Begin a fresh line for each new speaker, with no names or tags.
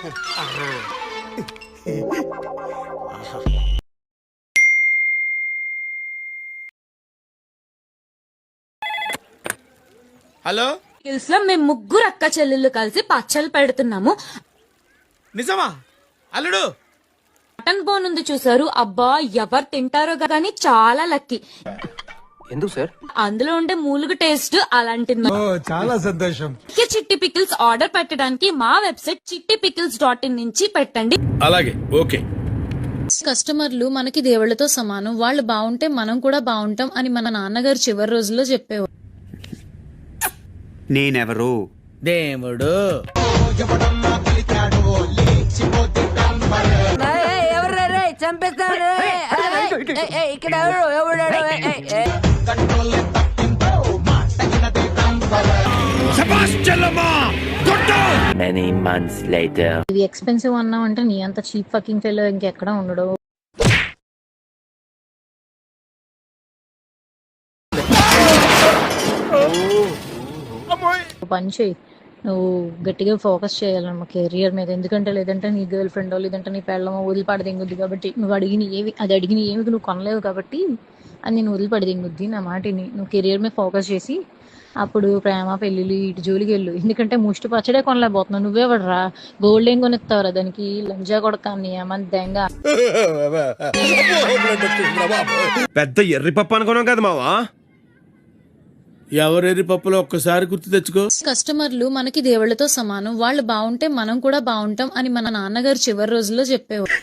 Hello,
లో మేము ముగ్గురు అక్క చెల్లెళ్ళు కలిసి పచ్చళ్ళు పెడుతున్నాము.
నిజమా అల్లుడు?
మటన్ బోన్ ఉంది చూసారు, అబ్బా ఎవరు తింటారో కానీ చాలా లక్కీ.
ఎందుకు సార్?
అందులో ఉండే మూలుగు టేస్ట్ అలాంటిది.
చాలా సంతోషం.
చిట్టి పికిల్స్ ఆర్డర్ పెట్టడానికి మా వెబ్సైట్ chittypickles.in నుంచి పెట్టండి.
అలాగే, ఓకే.
కస్టమర్లు మనకి దేవుళ్లతో సమానం, వాళ్ళు బాగుంటే మనం కూడా బాగుంటాం అని మన నాన్నగారు చివరి రోజుల్లో చెప్పేవారు.
నేనెవరు?
దేవుడు.
Many months later.
ఇవి ఎక్స్పెన్సివ్ అన్నావు అంటే నీ అంత చీప్ ఫకింగ్ ఫెలో ఇంకెక్కడ ఉండడు. పని చేయి, నువ్వు గట్టిగా ఫోకస్ చేయాలన్నమా కెరియర్ మీద. ఎందుకంటే లేదంటే నీ గర్ల్ ఫ్రెండో లేదంటే నీ పెళ్ళమో వదిలిపాడు దింగుద్ది. కాబట్టి నువ్వు అడిగిన ఏమి నువ్వు కొనలేవు కాబట్టి అది నేను వదిలిపడి దింగుద్ది. నా మాటిని నువ్వు కెరియర్ మీద ఫోకస్ చేసి అప్పుడు ప్రేమ పెళ్ళిళ్ళు ఇటు జోలికి వెళ్ళు. ఎందుకంటే ముష్టి పచ్చడే కొనలేకపోతున్నావు. నువ్వే పడరా గోల్డ్ ఏం కొనిస్తావురా దానికి? లంజా కొడకాన్ని ఏమని దెంగ
పెద్ద ఎర్రి పప్పు అనుకున్నాం కదా మావా.
ఎవరెరి పప్పులో ఒక్కసారి గుర్తు తెచ్చుకో.
కస్టమర్లు మనకి దేవుళ్లతో సమానం, వాళ్ళు బాగుంటే మనం కూడా బాగుంటాం అని మన నాన్నగారు చివరి రోజుల్లో చెప్పేవారు.